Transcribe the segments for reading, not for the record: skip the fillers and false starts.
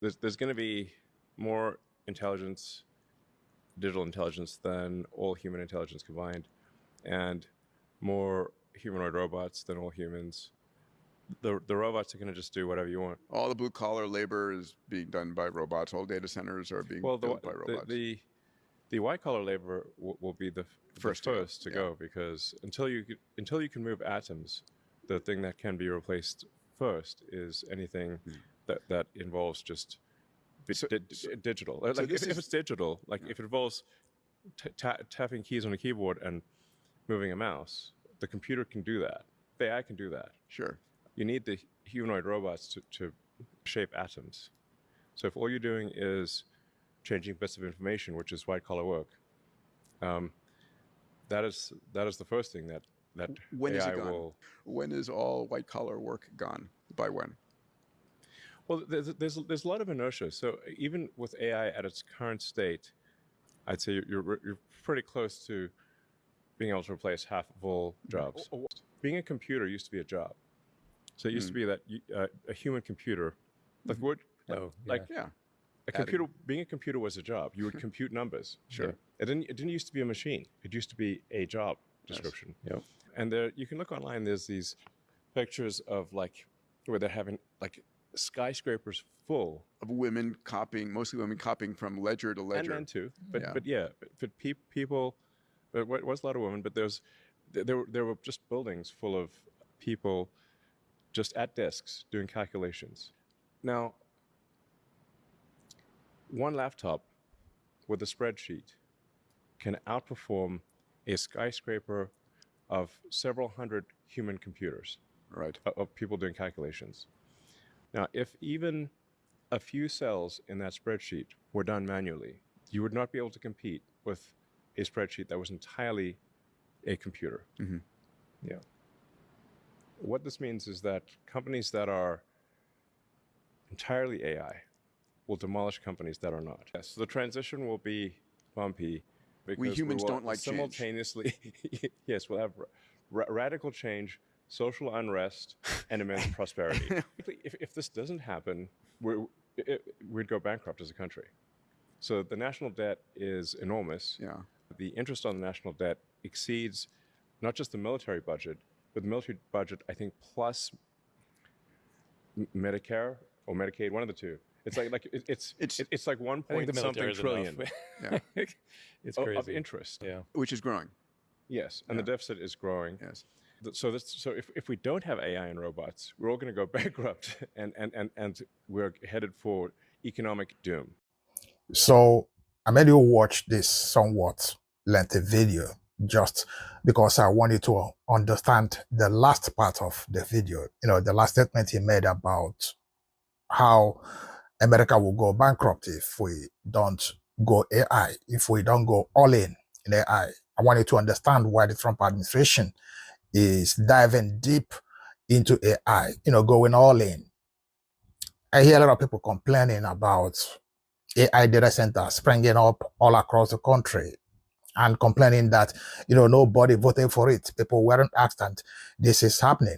there's going to be more intelligence, digital intelligence, than all human intelligence combined, and more humanoid robots than all humans. The robots are going to just do whatever you want. All the blue collar labor is being done by robots. All data centers are being built by robots. The white collar labor will be the first to go, because until you can move atoms, the thing that can be replaced first is anything that involves just digital. Like if it's digital, like if it involves tapping keys on a keyboard and moving a mouse, the computer can do that. The AI can do that. Sure. You need the humanoid robots to shape atoms. So if all you're doing is changing bits of information, which is white collar work, that is the first thing that when AI is it gone? will. When is all white collar work gone? By when? Well, there's a lot of inertia. So even with AI at its current state, I'd say you're pretty close to being able to replace half of all jobs. Being a computer used to be a job. So it used to be that a human computer, being a computer was a job. You would compute numbers. Sure. It didn't used to be a machine. It used to be a job description. Yes. Yep. And there, you can look online. There's these pictures of where they're having skyscrapers full of women copying, mostly women copying from ledger to ledger. And men too. But people. But it was a lot of women. But there were just buildings full of people just at desks doing calculations. Now, one laptop with a spreadsheet can outperform a skyscraper of several hundred human computers, right? Of people doing calculations. Now, if even a few cells in that spreadsheet were done manually, you would not be able to compete with a spreadsheet that was entirely a computer. Mm-hmm. Yeah. What this means is that companies that are entirely AI will demolish companies that are not. Yes, the transition will be bumpy because we humans don't like simultaneously. Yes, we'll have radical change, social unrest, and immense prosperity. If this doesn't happen, we'd go bankrupt as a country. So the national debt is enormous. Yeah. The interest on the national debt exceeds not just the military budget, but the military budget, I think, plus Medicare or Medicaid, one of the two. It's like it's like 1 point something trillion. Yeah. It's crazy. Of interest. Yeah. Which is growing. Yes, and the deficit is growing. Yes. So if we don't have AI and robots, we're all going to go bankrupt, and we're headed for economic doom. So I made you watch this somewhat lengthy video just because I want you to understand the last part of the video. The last statement he made about how America will go bankrupt if we don't go AI, if we don't go all in AI. I want you to understand why the Trump administration is diving deep into AI, going all in. I hear a lot of people complaining about AI data centers springing up all across the country and complaining that, nobody voted for it. People weren't asked, and this is happening.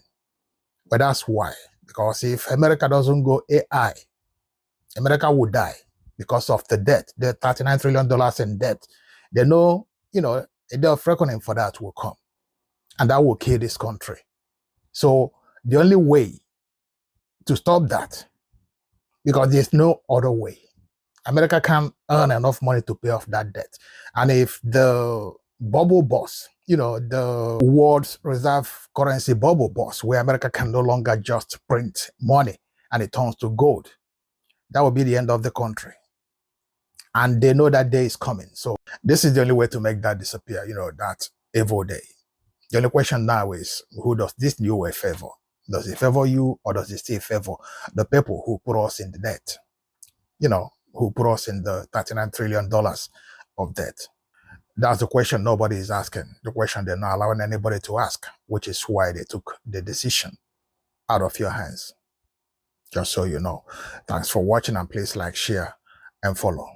But that's why. Because if America doesn't go AI, America will die because of the debt, the $39 trillion in debt. They know, a day of reckoning for that will come. And that will kill this country. So the only way to stop that, because there's no other way, America can earn enough money to pay off that debt. And if the bubble bursts, the world's reserve currency bubble bursts, where America can no longer just print money and it turns to gold, that will be the end of the country. And they know that day is coming. So this is the only way to make that disappear, that evil day. The only question now is, who does this new way favor? Does it favor you, or does it still favor the people who put us in the debt? Who put us in the $39 trillion of debt? That's the question nobody is asking. The question they're not allowing anybody to ask, which is why they took the decision out of your hands. Just so you know. Thanks for watching, and please like, share, and follow.